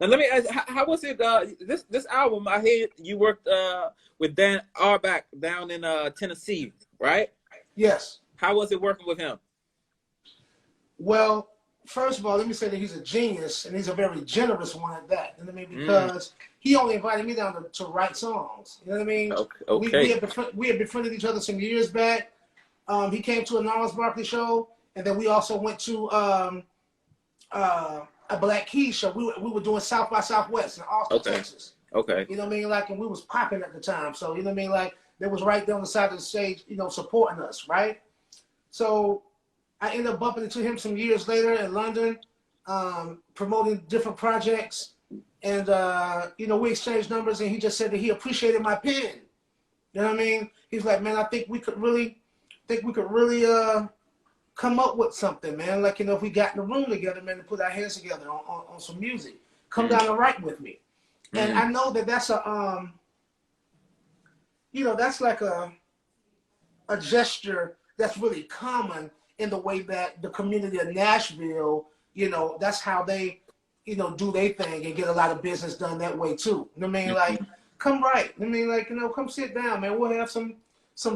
Now let me ask, how was it? This album, I hear you worked with Dan Auerbach down in Tennessee, right? Yes. How was it working with him? Well, first of all, let me say that he's a genius and he's a very generous one at that. You know what I mean? Mm, Because he only invited me down to write songs. You know what I mean? okay, We okay, had befriended each other some years back. He came to a Gnarls Barkley show, and then we also went to a Black Keys show. We were doing South by Southwest in Austin, okay, Texas. okay. You know what I mean? Like, and we was popping at the time. So, you know what I mean? Like, they was right there on the side of the stage, you know, supporting us, right? So I ended up bumping into him some years later in London, promoting different projects. And, you know, we exchanged numbers, and he just said that he appreciated my pen. You know what I mean? He's like, man, I think we could really come up with something, man. Like, you know, if we got in the room together, man, to put our heads together on some music, come Mm, down and write with me. And mm, I know that that's you know, that's like a gesture that's really common in the way that the community of Nashville, you know, that's how they, you know, do their thing and get a lot of business done that way too. You know what I mean? Like, mm, come right. I mean, like, you know, come sit down, man. We'll have some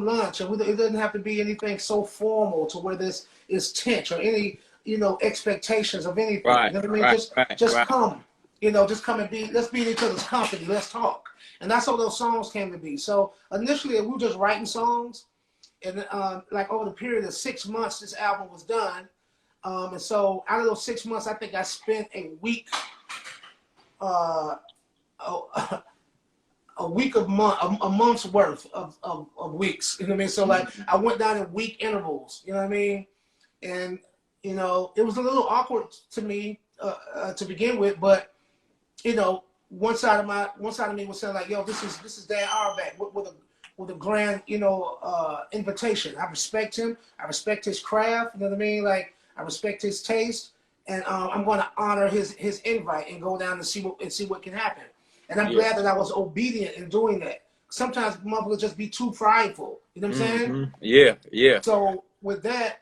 lunch, and it doesn't have to be anything so formal to where this is tense or any, you know, expectations of anything. You right, know what I mean? right, right, Just right. come. You know, just come and let's be in each other's company. Let's talk. And that's how those songs came to be. So initially, we were just writing songs, and like over the period of 6 months, this album was done. And so out of those 6 months, I think I spent a week, uh, a, a week of a month's worth of weeks. You know what I mean? So like Mm, I went down in week intervals. You know what I mean? And you know, it was a little awkward to me to begin with, but you know, one side of me was saying like, "Yo, this is Dan Auerbach with a grand, you know, invitation. I respect him. I respect his craft. You know what I mean? Like I respect his taste, and I'm going to honor his invite and go down and see what can happen. And I'm yeah. glad that I was obedient in doing that. Sometimes motherfuckers just be too prideful. You know what I'm saying? Hmm. Yeah, yeah. So with that,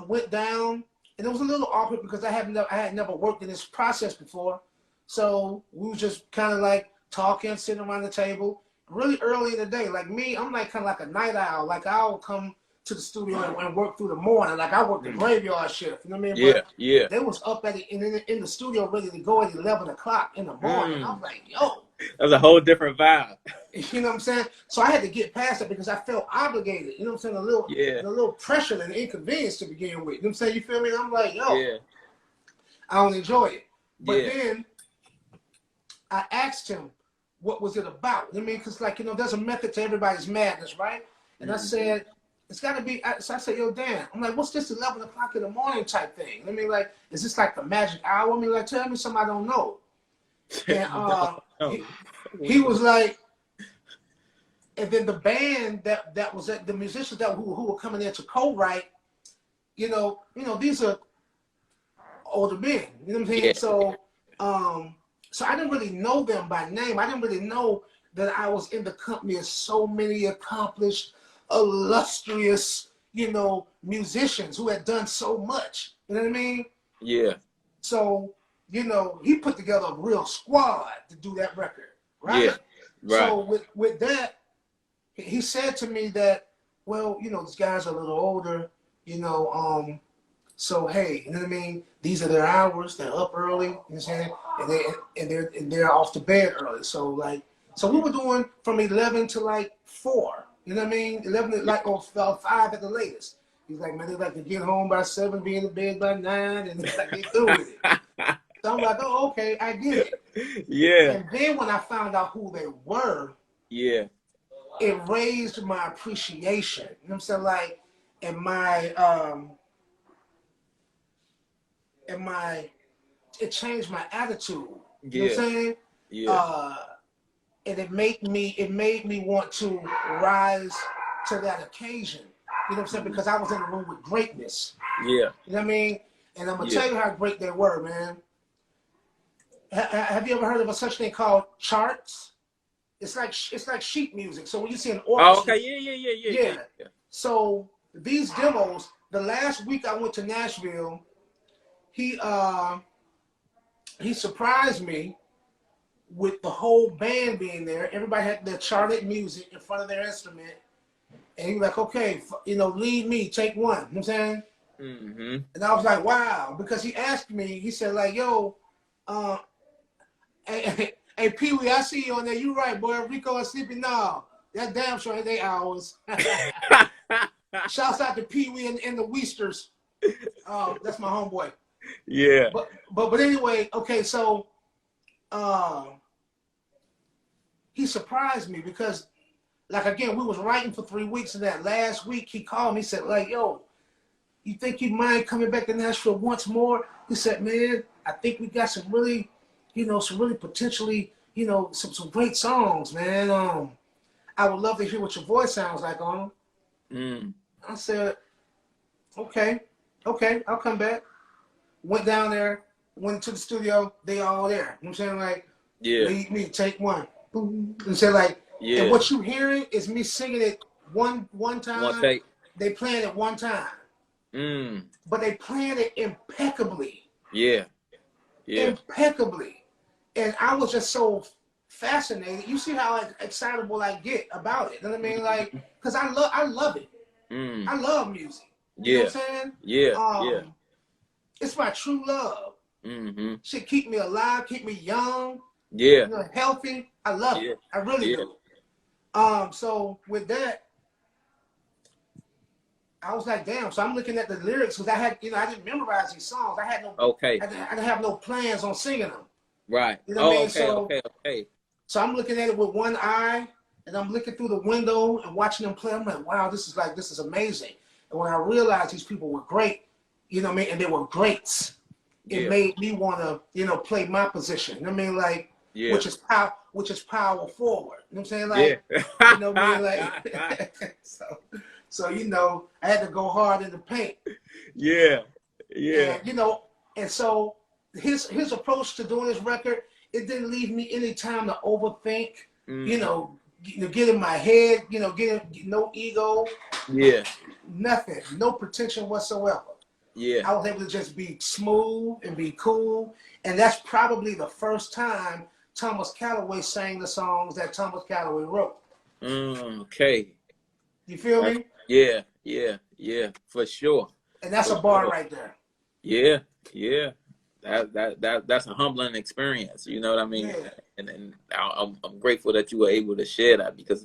went down, and it was a little awkward because I had never worked in this process before. So we was just kind of like talking, sitting around the table, really early in the day. Like me, I'm like kind of like a night owl. Like I'll come to the studio and work through the morning. Like I work the Mm, graveyard shift. You know what I mean? yeah, But yeah. they was up in the studio ready to go at 11 o'clock in the morning. I Mm. was like, yo, That's a whole different vibe. you know what I'm saying? So I had to get past it because I felt obligated. You know what I'm saying? Yeah, A little pressure and inconvenience to begin with. You know what I'm saying? You feel me? And I'm like, yo, yeah, I don't enjoy it. But yeah. then I asked him, what was it about? I mean, because like, you know, there's a method to everybody's madness, right? And I Hmm. said, it's got to be. So I said, yo, Dan, I'm like, what's this 11 o'clock in the morning type thing? I mean, like, is this like the magic hour? I mean, like, tell me something I don't know. And No, no. he was like, and then the band that was the musicians who were coming in to co-write, these are older men. You know what I'm saying? Yeah, So I didn't really know them by name. I didn't really know that I was in the company of so many accomplished, illustrious, musicians who had done so much. You know what I mean? yeah, So, he put together a real squad to do that record, yeah. right? Right. So with that, he said to me that, well, these guys are a little older, so hey, you know what I mean? These are their hours. They're up early, you know what I'm saying? And they're off to bed early. So we were doing from 11 to like 4. You know what I mean? 11 to Yeah, like or 5 at the latest. He's like, man, they like to get home by 7, be in the bed by 9, and like they through with it. So I'm like, oh, okay, I get it. yeah, And then when I found out who they were, yeah, it raised my appreciation. You know what I'm saying? Like, and my it changed my attitude. You know what I'm yeah, saying? yeah, Uh, and it made me want to rise to that occasion. You know what I'm saying? Because I was in the room with greatness. yeah, You know what I mean? And I'm gonna yeah. tell you how great they were, man. Have you ever heard of a such thing called charts? It's like sheet music. So when you see an Oh, orchestra, okay. Yeah, yeah, yeah, yeah, yeah, yeah. yeah. So these demos, the last week I went to Nashville, he he surprised me with the whole band being there. Everybody had their charted music in front of their instrument. And he was like, okay, lead me, take one. You know what I'm saying? Mm-hmm. And I was like, wow. Because he asked me, he said, like, yo, hey, Pee Wee, I see you on there. You right, boy. Rico and Sleepy now. That damn sure ain't they hours. Shouts out to Pee Wee and the Weasters. That's my homeboy. Yeah. But anyway, okay, so he surprised me because, like, again, we was writing for 3 weeks, and that last week he called me. He said, like, yo, you think you mind coming back to Nashville once more? He said, man, I think we got some really, some really potentially, some great songs, man. I would love to hear what your voice sounds like on them. I said, okay, I'll come back. Went down there, went to the studio, they all there. You know what I'm saying? Like, lead me, take one. Boom. And say, like, and what you hearing is me singing it one time. One take. They playing it one time. But they playing it impeccably. Yeah. Impeccably. And I was just so fascinated. You see how excitable I get about it. You know what I mean? Like, because I love it. I love music. You know what I'm saying? Yeah. It's my true love. Should keep me alive, keep me young. Yeah. Healthy. I love it. I really do. So with that, I was like, damn. So I'm looking at the lyrics because I didn't memorize these songs. I had no. Okay. I didn't have no plans on singing them. Right. You know what I mean? Okay. So I'm looking at it with one eye, and I'm looking through the window and watching them play. I'm like, wow, this is amazing. And when I realized these people were great, you know what I mean, and they were greats, it made me want to, play my position. You know what I mean, like, which is power forward. You know what I'm saying, like, you know what I mean, like, so I had to go hard in the paint. Yeah. And, and so his approach to doing this record, it didn't leave me any time to overthink. Get in my head. Get no ego. Yeah. Nothing. No pretension whatsoever. Yeah. I was able to just be smooth and be cool. And that's probably the first time Thomas Callaway sang the songs that Thomas Callaway wrote. Okay. You feel me? Yeah, for sure. And that's a bar right there. Yeah. That's a humbling experience. You know what I mean? Yeah. And I'm grateful that you were able to share that because,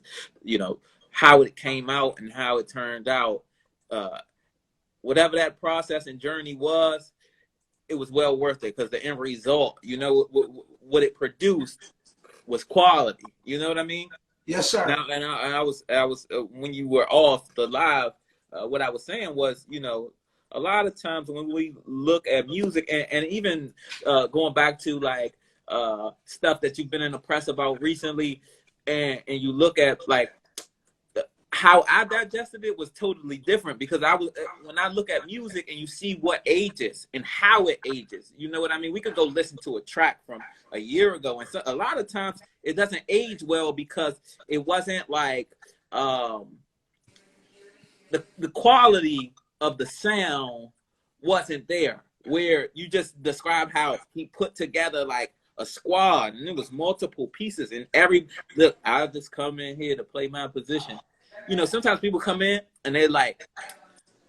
how it came out and how it turned out, whatever that process and journey was, it was well worth it because the end result, what it produced was quality. You know what I mean? Yes, sir. Now, and I was when you were off the live, what I was saying was, a lot of times when we look at music and even going back to like stuff that you've been in the press about recently, and you look at like how I digested it was totally different because when I look at music and you see what ages and how it ages, you know what I mean? We could go listen to a track from a year ago, and so a lot of times it doesn't age well because it wasn't like the quality of the sound wasn't there. Where you just described how he put together like a squad, and it was multiple pieces, and look, I'll just come in here to play my position. Sometimes people come in and they're like,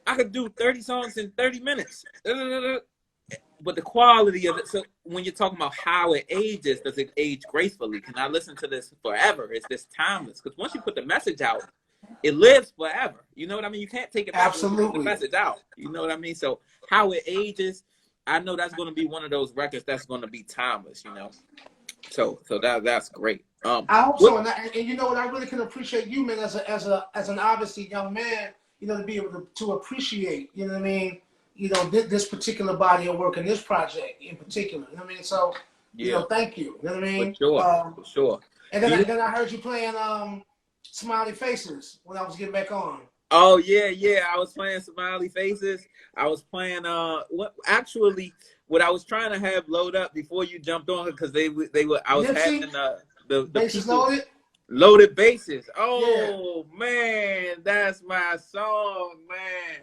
I could do 30 songs in 30 minutes. But the quality of it, so when you're talking about how it ages, does it age gracefully? Can I listen to this forever? Is this timeless? Because once you put the message out, it lives forever. You know what I mean? You can't take it back. Absolutely. Put the message out. You know what I mean? So how it ages, I know that's going to be one of those records that's going to be timeless, So that's great. I hope so, and you know what? I really can appreciate you, man, as an obviously young man, to be able to appreciate, you know what I mean, this particular body of work and this project in particular. You know what I mean? So, thank you. You know what I mean? For sure. And then I heard you playing Smiley Faces when I was getting back on. Oh yeah. I was playing Smiley Faces. I was playing what I was trying to have load up before you jumped on because they were I was Nipsey? having the Bases people, loaded bases. Oh man, that's my song, man.